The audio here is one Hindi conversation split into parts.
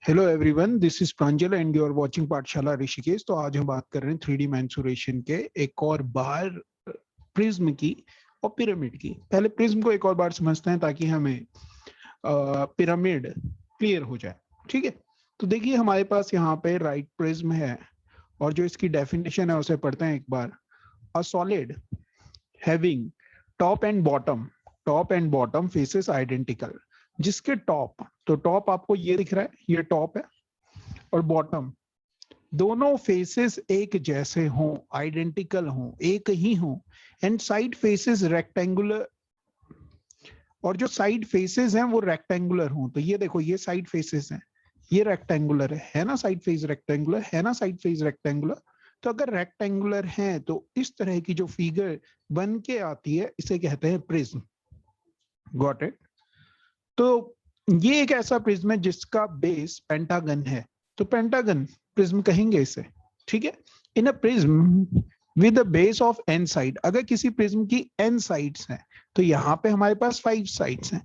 Hello everyone, this is Pranjal and you are watching Pathshala Rishikesh. तो आज हम बात कर रहे हैं 3D मेंसुरेशन के एक और बार प्रिज्म की और पिरामिड की। पहले प्रिज्म को एक और बार समझते हैं ताकि हमें पिरामिड क्लियर हो जाए। ठीक है, तो देखिए हमारे पास यहाँ पे राइट प्रिज्म है और जो इसकी डेफिनेशन है उसे पढ़ते हैं एक बार। A solid having top and bottom faces identical, जिसके टॉप आपको ये दिख रहा है, ये टॉप है, और बॉटम दोनों फेसेस एक जैसे हों, आइडेंटिकल हों, एक ही हों, एंड साइड फेसेस रेक्टेंगुलर, और जो साइड फेसेस हैं वो रेक्टेंगुलर हों। तो ये देखो, ये साइड फेसेस हैं, ये रेक्टेंगुलर है ना, साइड फेस रेक्टेंगुलर है ना, साइड फेस रेक्टेंगुलर। तो अगर रेक्टेंगुलर है तो इस तरह की जो फिगर बन के आती है इसे कहते हैं प्रिज्म। Got it? तो ये एक ऐसा प्रिज्म है जिसका बेस पेंटागन है, तो पेंटागन प्रिज्म कहेंगे इसे। ठीक है, in a prism with the base of n side, अगर किसी प्रिज्म की एन साइड्स हैं तो यहाँ पे हमारे पास 5 साइड्स हैं।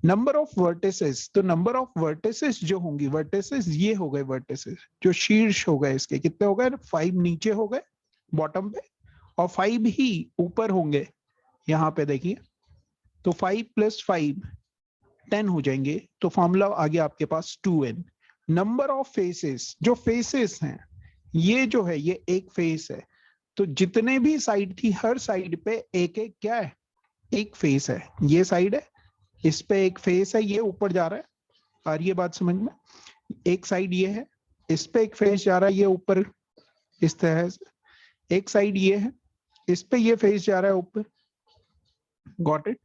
नंबर ऑफ वर्टिसेस, तो नंबर ऑफ वर्टिसेस जो होंगी, वर्टिसेस ये हो गए, वर्टिसेस जो शीर्ष हो गए इसके कितने हो गए, 5 नीचे हो गए बॉटम पे और 5 ही ऊपर होंगे। यहाँ पे देखिए, तो 5 + 5 10 हो जाएंगे। तो फॉर्मूला आ गया आपके पास 2n। नंबर ऑफ फेसेस, जो फेसेस हैं ये जो है ये एक फेस है, तो जितने भी साइड थी हर साइड पे एक एक क्या है, एक फेस है। ये साइड है, इस पे एक फेस है, ये ऊपर जा रहा है। आ रही है बात समझ में? एक साइड ये है, इस पे एक फेस जा रहा है, ये ऊपर इस तरह से। एक साइड ये है, इस पे ये फेस जा रहा है ऊपर। Got it?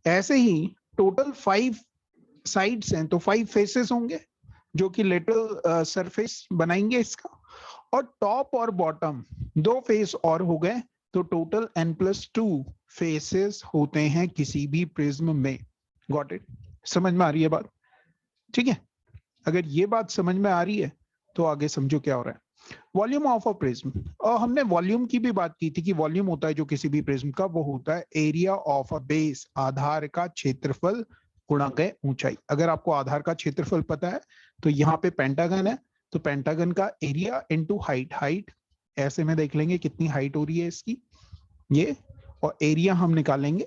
ऐसे ही टोटल 5 साइड्स हैं तो 5 फेसेस होंगे जो कि लेटरल सरफेस बनाएंगे इसका, और टॉप और बॉटम 2 फेस और हो गए, तो टोटल n+2 फेसेस होते हैं किसी भी प्रिज्म में। Got it? समझ में आ रही है बात? ठीक है, अगर ये बात समझ में आ रही है तो आगे समझो क्या हो रहा है। वॉल्यूम ऑफ अ प्रिज्म, और हमने वॉल्यूम की भी बात की थी कि वॉल्यूम होता है जो किसी भी प्रिज्म का, वो होता है एरिया ऑफ अ बेस, आधार का क्षेत्रफल गुणा के ऊंचाई। अगर आपको आधार का क्षेत्रफल पता है तो यहाँ पे पेंटागन है, तो पेंटागन का एरिया इनटू हाइट, हाइट ऐसे में देख लेंगे कितनी हाइट हो रही है इसकी, ये, और एरिया हम निकालेंगे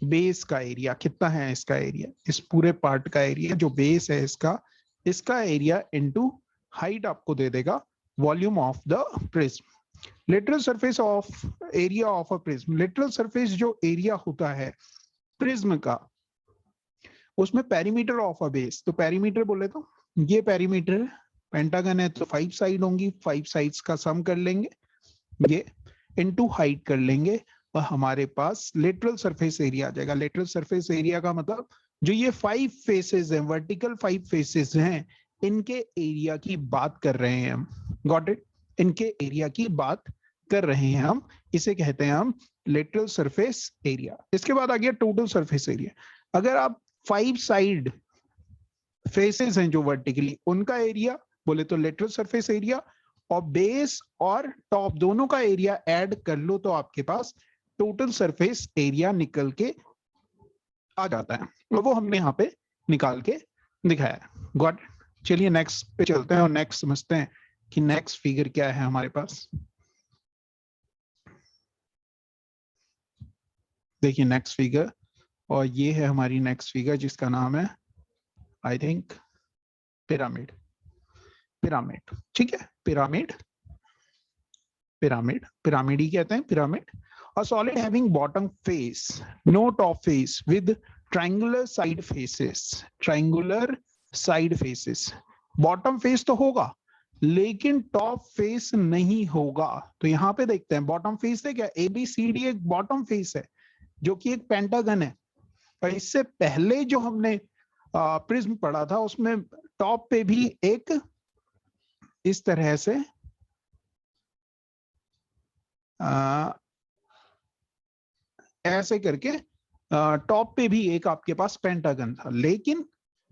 बेस का एरिया कितना है, इसका एरिया, इस पूरे पार्ट का एरिया जो बेस है इसका, इसका एरिया इनटू हाइट आपको दे देगा volume of the prism. Lateral surface of area of a prism, lateral surface जो एरिया होता है प्रिज्म का, उसमें पेरीमीटर ऑफ अ बेस, तो पेरीमीटर बोले तो ये पेरीमीटर है, पेंटागन है तो 5 साइड होंगी, 5 साइड्स का सम कर लेंगे, ये इनटू हाइट कर लेंगे, और हमारे पास लेटरल सरफेस एरिया आ जाएगा। लेटरल सरफेस एरिया का मतलब जो ये 5 फेसेस हैं, वर्टिकल 5 फेसेस हैं, इनके एरिया की बात कर रहे हैं हम। Got it? इनके एरिया की बात कर रहे हैं हम, इसे कहते हैं हम लेटरल सरफेस एरिया। इसके बाद आ गया टोटल सरफेस एरिया। अगर आप 5 साइड फेसेस हैं जो वर्टिकली, उनका एरिया बोले तो लेटरल सरफेस एरिया, और बेस और टॉप दोनों का एरिया ऐड कर लो तो आपके पास टोटल सरफेस एरिया निकल के आ जाता है, और वो हमने यहाँ पे निकाल के दिखाया है। गॉट? चलिए नेक्स्ट पे चलते हैं और नेक्स्ट समझते हैं कि नेक्स्ट फिगर क्या है हमारे पास। देखिए नेक्स्ट फिगर, और ये है हमारी नेक्स्ट फिगर जिसका नाम है आई थिंक पिरामिड। पिरामिड, ठीक है, पिरामिड, पिरामिड, पिरामिड ही कहते हैं, pyramid. A solid having bottom face, no top face, with triangular side faces. Triangular side faces. Bottom face तो होगा लेकिन टॉप फेस नहीं होगा। तो यहाँ पे देखते हैं बॉटम फेस है क्या, ABCD एक बॉटम फेस है जो कि एक पेंटागन है। और इससे पहले जो हमने प्रिज्म पढ़ा था उसमें टॉप पे भी एक इस तरह से ऐसे करके टॉप पे भी एक आपके पास पेंटागन था, लेकिन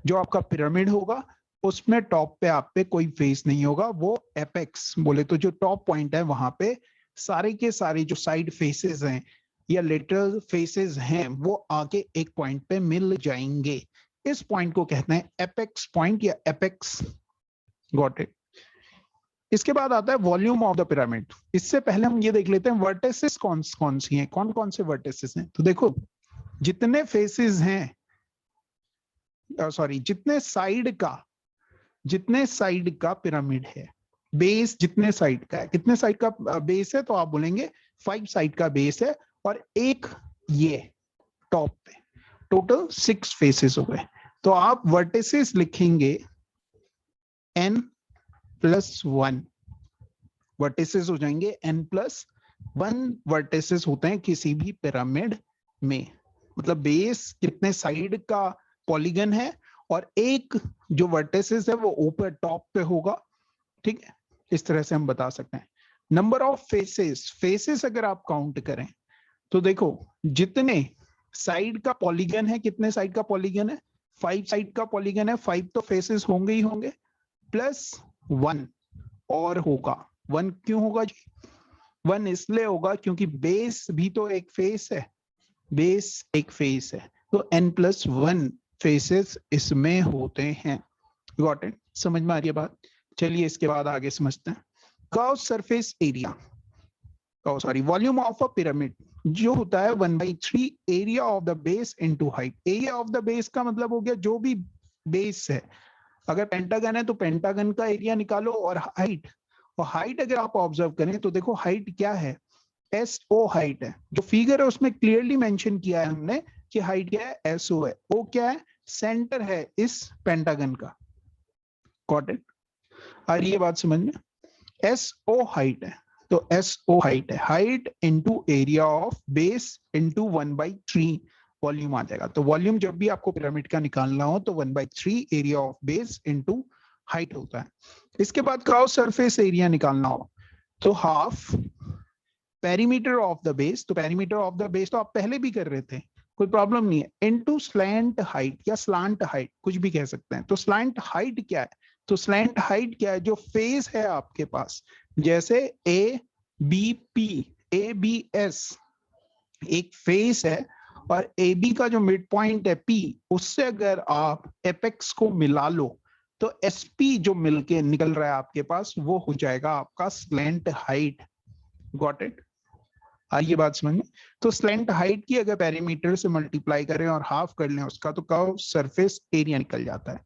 जो आपका पिरामिड होगा उसमें टॉप पे आप पे कोई फेस नहीं होगा, वो एपेक्स बोले तो जो टॉप पॉइंट है वहां पे सारे के सारे जो साइड फेसेस हैं या लेटरल फेसेस हैं वो आके एक पॉइंट पे मिल जाएंगे। इस पॉइंट को कहते हैं एपेक्स पॉइंट या एपेक्स गॉट इट। इसके बाद आता है वॉल्यूम ऑफ द पिरामिड। इससे पहले हम ये देख लेते हैं वर्टिसेस कौन कौन सी हैं, कौन कौन से वर्टिसेस हैं। तो देखो जितने फेसेस हैं, सॉरी जितने साइड का पिरामिड है, बेस जितने साइड का है, कितने साइड का बेस है, तो आप बोलेंगे 5 साइड का बेस है और एक ये टॉप पे, टोटल 6 फेसेस हो गए। तो आप वर्टिसेस लिखेंगे n+1, वर्टिसेस हो जाएंगे n+1 वर्टिसेस होते हैं किसी भी पिरामिड में। मतलब बेस कितने साइड का पॉलीगन है और एक जो वर्टिसेस है वो ऊपर टॉप पे होगा, ठीक है। इस तरह से हम बता सकते हैं। नंबर ऑफ फेसेस अगर आप काउंट करें तो देखो जितने साइड का पॉलीगन है, कितने साइड का पॉलीगन है, 5 साइड का पॉलीगन है, 5 तो फेसेस होंगे ही होंगे, +1 और होगा। 1 क्यों होगा जी? 1 इसलिए होगा क्योंकि बेस भी तो एक फेस है, बेस एक फेस है, तो n+1 फेसेस इसमें होते हैं। Got it? समझ में आ रही है बात? चलिए इसके बाद आगे समझते हैं। Curve surface area, sorry volume of a pyramid जो होता है 1/3 area of the base into height. Area of the base का मतलब हो गया जो भी बेस है, अगर पेंटागन है तो पेंटागन का एरिया निकालो, और हाइट, और हाइट अगर आप ऑब्जर्व करें तो देखो हाइट क्या है, SO हाइट है। जो फिगर है उसमें क्लियरली मेंशन किया है हमने कि हाइट क्या है, SO है। O क्या है, सेंटर है इस पेंटागन का। Got it? आ रही है बात समझ में? SO हाइट है, तो SO हाइट है, height into area of base into 1/3 volume आ जाएगा। तो वॉल्यूम जब भी आपको पिरामिड का निकालना हो तो 1/3 area of base into height होता है। इसके बाद कर्व सरफेस एरिया निकालना हो तो half perimeter of the base, तो पेरीमीटर ऑफ द बेस तो आप पहले भी कर रहे थे, कोई प्रॉब्लम नहीं है, इनटू स्लैंट हाइट या स्लांट हाइट, कुछ भी कह सकते हैं। तो स्लैंट हाइट क्या है, तो स्लैंट हाइट क्या है, जो फेस है आपके पास, जैसे ABS एक फेस है और AB का जो मिड पॉइंट है P, उससे अगर आप एपेक्स को मिला लो तो SP जो मिलके निकल रहा है आपके पास वो हो जाएगा आपका स्लैंट हाइट। Got it? आइए बात समझ में। तो स्लैंट हाइट की अगर पेरीमीटर से मल्टीप्लाई करें और हाफ कर लें उसका, तो कर्व सरफेस एरिया निकल जाता है।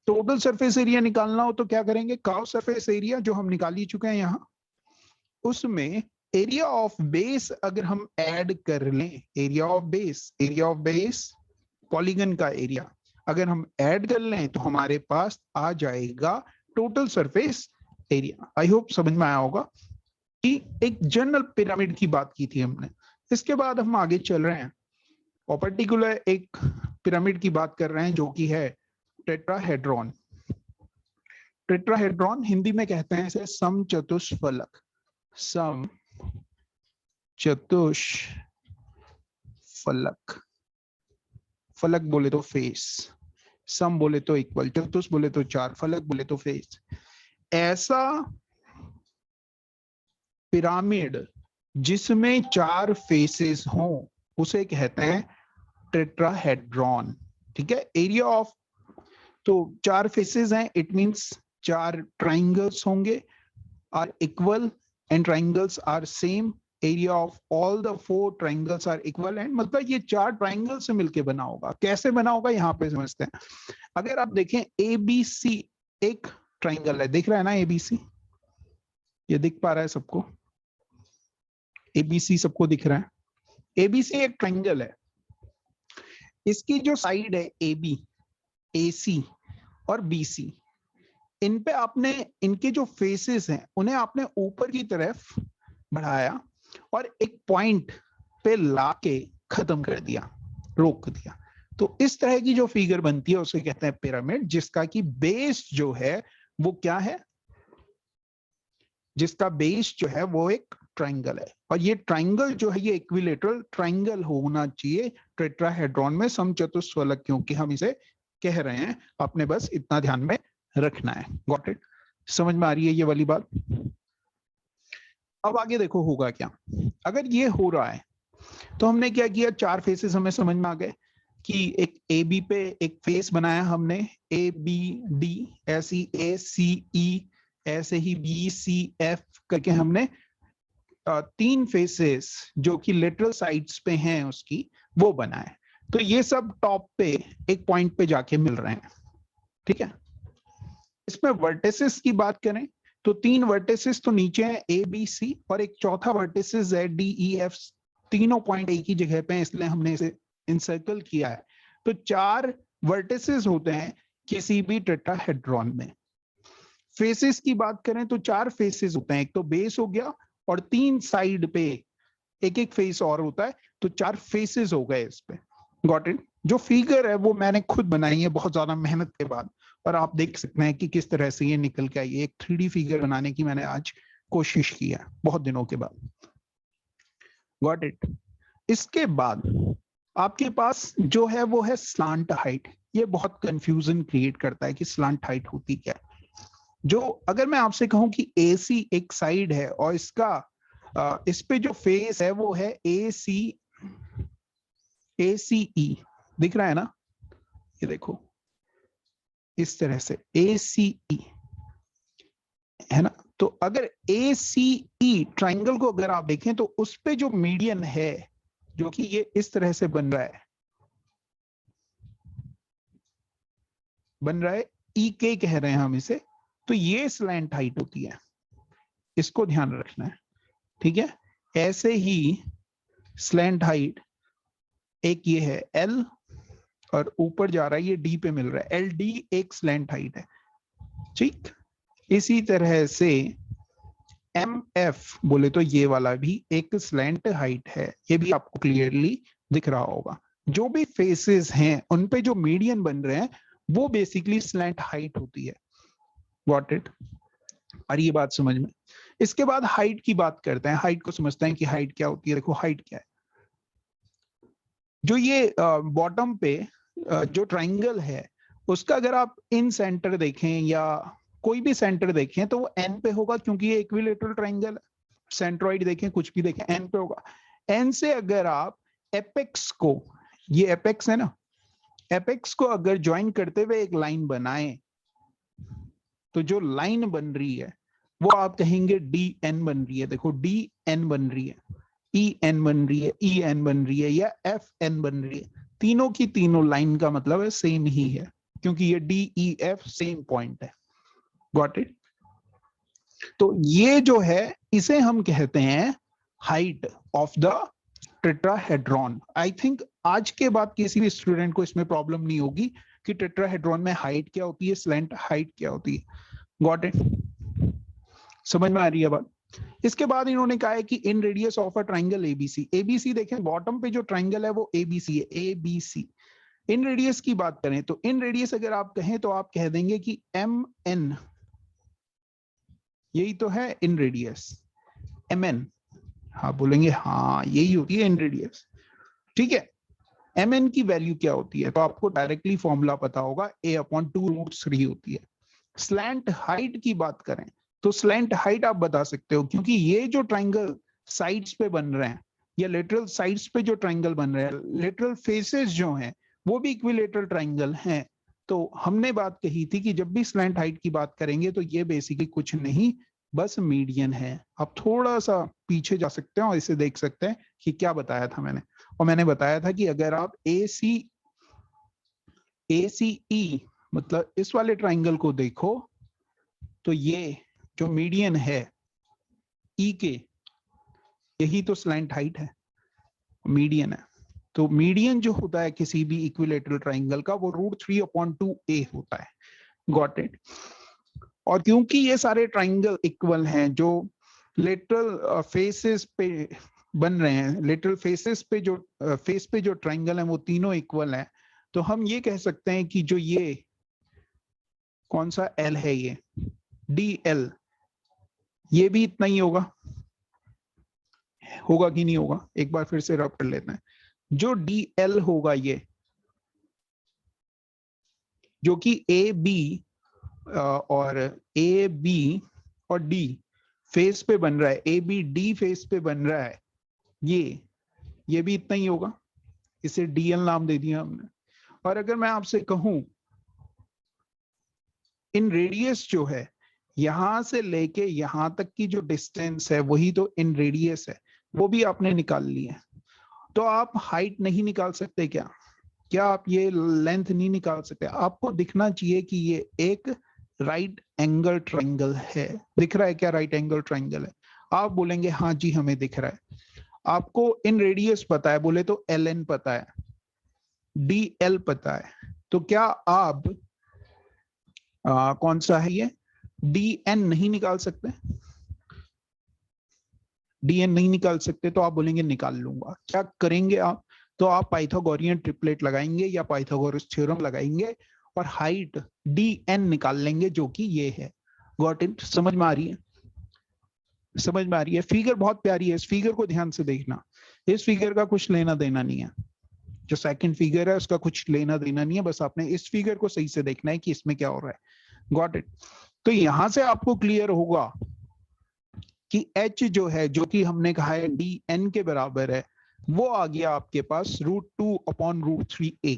टोटल सरफेस एरिया निकालना हो तो क्या करेंगे, कर्व सरफेस एरिया जो हम निकाल ही चुके हैं यहां, उसमें एरिया ऑफ बेस अगर हम ऐड कर लें, एरिया ऑफ बेस पॉलीगन का एरिया अगर हम ऐड कर लें तो हमारे पास आ जाएगा total surface area. I hope समझ में आया होगा कि एक जनरल पिरामिड की बात की थी हमने। इसके बाद हम आगे चल रहे हैं और पर्टिकुलर एक पिरामिड की बात कर रहे हैं जो कि है टेट्राहेड्रॉन। टेट्राहेड्रॉन हिंदी में कहते हैं इसे समचतुष्फलक। समचतुष्फलक, फलक बोले तो फेस, सम बोले तो इक्वल, चतुष बोले तो 4, फलक बोले तो फेस। ऐसा पिरामिड जिसमें 4 फेसेस हों उसे कहते हैं टेट्राहेड्रॉन। ठीक है? एरिया ऑफ, तो 4 फेसेस हैं, इट मींस 4 ट्राइंगल्स होंगे are equal and triangles are same. Area of all the 4 triangles are equal and, मतलब ये 4 ट्राइंगल से मिलके बना होगा। कैसे बना होगा यहाँ पे समझते हैं। अगर आप देखें ABC एक ट्राइंगल है, दिख रहा है ना ABC, ये दिख पा रहा है सबको? ABC सबको दिख रहा है? ABC एक ट्राइंगल है, इसकी जो साइड है AB, AC और BC, इन पे आपने इनके जो फेसेस हैं उन्हें आपने ऊपर की तरफ बढ़ाया और एक पॉइंट पे लाके खत्म कर दिया, रोक दिया। तो इस तरह की जो फिगर बनती है उसे कहते हैं पिरामिड, जिसका कि बेस जो है वो क्या है, जिसका बेस जो है वो एक ट्राइंगल है। और ये ट्राइंगल जो है ये इक्विलेटरल ट्राइंगल होना चाहिए टेट्राहेड्रॉन में, समचतुष्फलक क्योंकि हम इसे कह रहे हैं, आपने बस इतना ध्यान में रखना है। Got it? समझ में आ रही है ये वाली बात? अब आगे देखो होगा क्या। अगर ये हो रहा है तो हमने क्या किया, 4 फेसेस हमें समझ में आ गए, कि एक ए बी पे एक फेस बनाया हमने, ए बी डी, ऐसी ए सी ई, ऐसे ही बी सी एफ करके हमने 3 फेसेस जो कि लेटरल साइड्स पे हैं उसकी, वो बनाए। तो ये सब टॉप पे एक पॉइंट पे जाके मिल रहे हैं, ठीक है। इसमें वर्टिसेस की बात करें तो 3 वर्टिसेस तो नीचे हैं, ए बी सी, और एक चौथा वर्टिसेस है डी ई एफ। तीनों पॉइंट एक ही जगह पे हैं, इसलिए हमने इसे इंसर्कल किया है। तो 4 वर्टिसेस होते हैं किसी भी टेट्राहेड्रॉन में। फेसेस की बात करें तो 4 फेसेस होते हैं, एक तो बेस हो गया और 3 साइड पे एक एक फेस और होता है, तो 4 फेसेस हो गए इस पे। Got it. जो फिगर है वो मैंने खुद बनाई है बहुत ज्यादा मेहनत के बाद, और आप देख सकते हैं कि किस तरह से ये निकल के आई है। एक 3D फिगर बनाने की मैंने आज कोशिश की है बहुत दिनों के बाद। Got it. इसके बाद आपके पास जो है वो है स्लांट हाइट। ये बहुत कंफ्यूजन क्रिएट करता है कि स्लांट हाइट होती क्या है। जो अगर मैं आपसे कहूं कि AC एक साइड है और इसका इस पे जो फेस है वो है ACE, दिख रहा है ना, ये देखो इस तरह से ACE है ना। तो अगर ACE ट्राइंगल को अगर आप देखें तो उस पे जो मीडियन है, जो कि ये इस तरह से बन रहा है EK कह रहे हैं हम इसे, तो ये स्लैंट हाइट होती है, इसको ध्यान रखना है, ठीक है। ऐसे ही स्लैंट हाइट एक ये है L, और ऊपर जा रहा है ये D पे मिल रहा है, LD एक स्लैंट हाइट है, ठीक। इसी तरह से MF बोले तो ये वाला भी एक स्लैंट हाइट है, ये भी आपको क्लियरली दिख रहा होगा। जो भी फेसेस हैं उन पे जो मीडियन बन रहे हैं वो बेसिकली स्लैंट हाइट होती है। Got it. और ये बात समझ में। इसके बाद हाइट की बात करते हैं, हाइट को समझते हैं कि हाइट क्या होती है। देखो हाइट क्या है, जो ये बॉटम पे जो ट्राइंगल है उसका अगर आप इन सेंटर देखें या कोई भी सेंटर देखें तो वो एन पे होगा, क्योंकि ये इक्विलेटरल ट्राइंगल। सेंट्रॉइड देखें, कुछ भी देखें, एन पे होगा। एन से अगर आप एपेक्स को, ये एपेक्स है ना, एपेक्स को अगर ज्वाइन करते हुए एक लाइन बनाएं तो जो लाइन बन रही है वो आप कहेंगे DN बन रही है। देखो DN बन रही है, EN बन रही है, EN बन रही है, या FN बन रही है। तीनों की तीनों लाइन का मतलब है सेम ही है, क्योंकि ये DEF सेम पॉइंट है। Got it. तो ये जो है इसे हम कहते हैं height of the tetrahedron. I think आज के बाद किसी भी स्टूडेंट को इसमें प्रॉब्लम नहीं होगी कि टेट्राहेड्रॉन में हाइट क्या होती है, स्लैंट हाइट क्या होती है। Got it. समझ में आ रही है बात। इसके बाद इन्होंने कहा है कि इन radius of a triangle ABC। ABC देखें बॉटम पे जो ट्राइंगल है वो ABC है, ABC। इन रेडियस की बात करें तो इन रेडियस अगर आप कहें तो आप कह देंगे कि MN, यही तो है इन रेडियस, MN। हाँ बोलेंगे हाँ यही होती है इन रेडियस, ठीक है। MN की वैल्यू क्या होती है तो आपको डायरेक्टली फॉर्मूला पता होगा, A/2√3 होती है। स्लैंट हाइट की बात करें तो स्लैंट हाइट आप बता सकते हो, क्योंकि ये जो ट्राइंगल साइड्स पे बन रहे हैं या लेटरल साइड्स पे जो ट्राइंगल बन रहे हैं, लेटरल फेसेस जो हैं वो भी इक्विलेटरल ट्राइंगल हैं। तो हमने बात कही थी कि जब भी स्लैंट हाइट की बात करेंगे तो ये बेसिकली कुछ नहीं बस मीडियन है। आप थोड़ा सा पीछे जा सकते हैं और इसे देख सकते हैं कि क्या बताया था मैंने। और मैंने बताया था कि अगर आप ACE मतलब इस वाले ट्राइंगल को देखो तो ये जो मीडियन है EK, यही तो स्लैंट हाइट है, मीडियन है। तो मीडियन जो होता है किसी भी इक्विलेटरल ट्राइंगल का वो √3/2A होता है। Got it. और क्योंकि ये सारे ट्राइंगल इक्वल हैं, जो लेटरल फेसेस पे बन रहे हैं, लेटरल फेसेस पे जो फेस पे जो ट्राइंगल है वो तीनों इक्वल हैं, तो हम ये कह सकते हैं कि जो ये कौन सा L है, ये DL, ये भी इतना ही होगा। होगा कि नहीं होगा, एक बार फिर से रब कर लेते हैं। जो DL होगा ये, जो कि AB और AB और D फेस पे बन रहा है, ABD फेस पे बन रहा है, ये भी इतना ही होगा। इसे DL नाम दे दिया हमने। और अगर मैं आपसे कहूं इन रेडियस जो है यहां से लेके यहां तक की जो डिस्टेंस है वही तो इन रेडियस है, वो भी आपने निकाल ली है, तो आप हाइट नहीं निकाल सकते क्या? क्या आप ये लेंथ नहीं निकाल सकते? आपको दिखना चाहिए कि ये एक राइट एंगल ट्रायंगल है। दिख रहा है क्या राइट एंगल ट्रायंगल है? आप बोलेंगे हाँ जी हमें दिख रहा है। आपको इन रेडियस पता है, बोले तो एल एन पता है, डी एल पता है, तो क्या आप कौन सा है ये डी एन नहीं निकाल सकते? डी एन नहीं निकाल सकते तो आप बोलेंगे निकाल लूंगा। क्या करेंगे आप? तो आप पाइथागोरियन ट्रिपलेट लगाएंगे या पाइथागोरस थ्योरम लगाएंगे और हाइट डी एन निकाल लेंगे जो कि ये है। Got it? समझ में आ रही है? समझ में आ रही है? फिगर बहुत प्यारी है, इस फिगर को ध्यान से देखना। इस फिगर का कुछ लेना देना नहीं है, जो सेकंड फिगर है उसका कुछ लेना देना नहीं है, बस आपने इस फिगर को सही से देखना है कि इसमें क्या हो रहा है। Got it? तो यहां से आपको क्लियर होगा कि h जो है, जो कि हमने कहा है डी एन के बराबर है, वो आ गया आपके पास √2/√3a।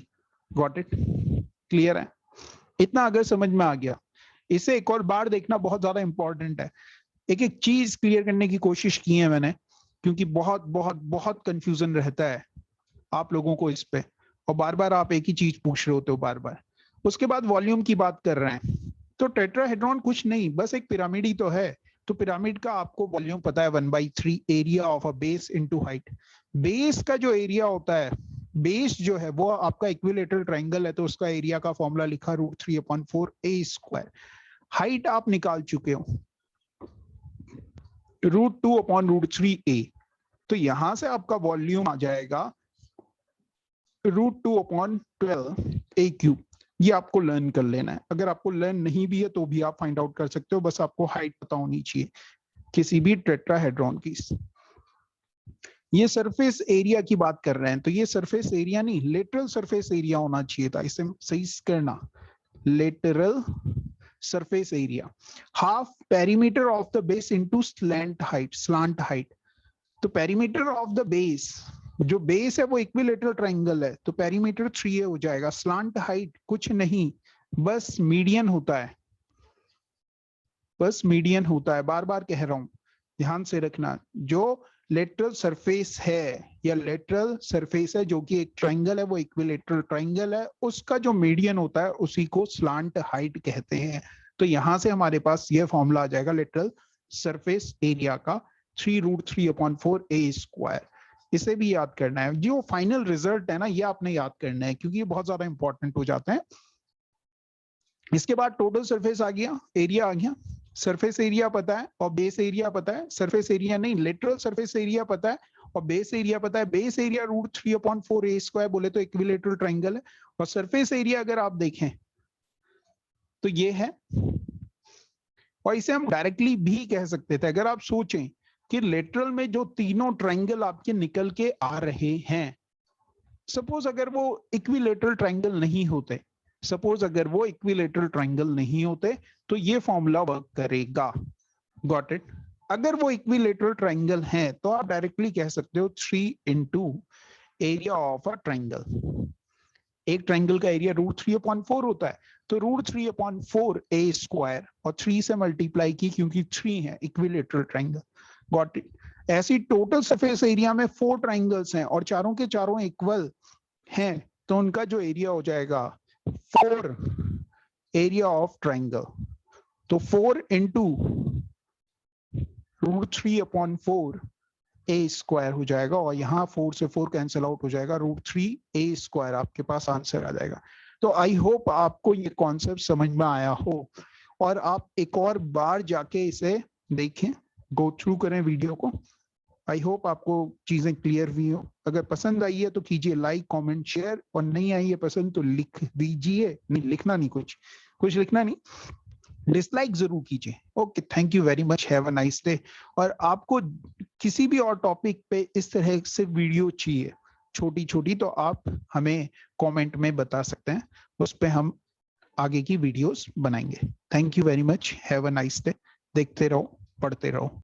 Got it? क्लियर है? इतना अगर समझ में आ गया, इसे एक और बार देखना बहुत ज्यादा इंपॉर्टेंट है। एक एक चीज क्लियर करने की कोशिश की है मैंने, क्योंकि बहुत बहुत बहुत कंफ्यूजन रहता है आप लोगों को इस पे, और बार बार आप एक ही चीज पूछ रहे होते हो बार बार। उसके बाद वॉल्यूम की बात कर रहे हैं, तो टेट्राहेड्रॉन कुछ नहीं, बस एक पिरामिड ही तो है। तो पिरामिड का आपको वॉल्यूम पता है 1/3 area of a base into height. Base का जो एरिया होता है, बेस जो है वो आपका इक्विलेटरल ट्रायंगल है, तो उसका एरिया का फॉर्मूला लिखा √3/4a²। हाइट आप निकाल चुके हो √2/√3a, तो यहां से आपका वॉल्यूम आ जाएगा √2/12a³। ये आपको लर्न कर लेना है। अगर आपको लर्न नहीं भी है तो भी आप फाइंड आउट कर सकते हो, बस आपको हाइट पता होनी चाहिए किसी भी टेट्राहेड्रॉन की। ये सरफेस एरिया की बात कर रहे हैं, तो ये सरफेस एरिया नहीं, लेटरल सरफेस एरिया होना चाहिए था, इसे सही करना। Lateral surface area half perimeter of the base into slant height. Slant height, तो पेरीमीटर ऑफ द बेस, जो बेस है वो इक्विलेटरल ट्रायंगल है, तो पेरीमीटर 3a हो जाएगा। स्लांट हाइट कुछ नहीं, बस मीडियन होता है, बस मीडियन होता है। बार बार कह रहा हूं, ध्यान से रखना। जो लेटरल सरफेस है या लेटरल सरफेस है जो कि एक ट्रायंगल है, वो इक्विलेटरल ट्रायंगल है, उसका जो मीडियन होता है उसी को स्लांट हाइट कहते हैं। तो यहां से हमारे पास ये फॉर्मूला आ जाएगा लेटरल सरफेस एरिया का 3√3/4a²। इसे भी याद करना है। जो फाइनल रिजल्ट है ना, ये आपने याद करना है, क्योंकि ये बहुत ज्यादा इंपॉर्टेंट हो जाते हैं। इसके बाद टोटल सरफेस आ गया, एरिया आ गया। सरफेस एरिया पता है और बेस एरिया पता है। सरफेस एरिया नहीं, लेटरल सरफेस एरिया पता है और बेस एरिया पता है। बेस एरिया √3/4a² बोले तो इक्विलेटरल ट्रायंगल है, और सरफेस एरिया अगर आप देखें तो ये है। और इसे हम डायरेक्टली भी कह सकते थे, अगर आप सोचें कि लेटरल में जो तीनों ट्रायंगल आपके निकल के आ रहे हैं, सपोज अगर वो इक्विलेटरल ट्रायंगल नहीं होते, सपोज अगर वो इक्विलेटरल ट्रायंगल नहीं होते, तो ये फॉर्मूला वर्क करेगा। Got it? अगर वो इक्विलेटरल ट्रायंगल है तो आप डायरेक्टली कह सकते हो 3 into area of a triangle. एक ट्रायंगल का एरिया √3/4 होता है, तो √3/4a², और 3 से मल्टीप्लाई की क्योंकि 3 है इक्विलेटरल ट्रायंगल। Got it? ऐसी टोटल सरफेस एरिया में 4 ट्रायंगल्स हैं और चारों के चारों इक्वल हैं, तो उनका जो एरिया हो जाएगा 4 एरिया ऑफ ट्रायंगल। तो 4 इंटू √3/4a² हो जाएगा, और यहाँ 4 से 4 कैंसिल आउट हो जाएगा, √3a² आपके पास आंसर आ जाएगा। तो आई होप आपको ये कॉन्सेप्ट समझ में आया हो, और आप एक और बार जाके इसे देखें, गो थ्रू करें वीडियो को। आई होप आपको चीजें क्लियर हुई हो। अगर पसंद आई है तो कीजिए लाइक, कमेंट, शेयर, और नहीं आई है पसंद तो लिख दीजिए। नहीं लिखना नहीं, कुछ लिखना नहीं, डिसलाइक जरूर कीजिए। Okay, thank you very much, have a nice day. और आपको किसी भी और टॉपिक पे इस तरह से वीडियो चाहिए छोटी छोटी, तो आप हमें कमेंट में बता सकते हैं, उस पे हम आगे की वीडियोस बनाएंगे। Thank you very much, have a nice day. देखते रहो, पढ़ते रहो।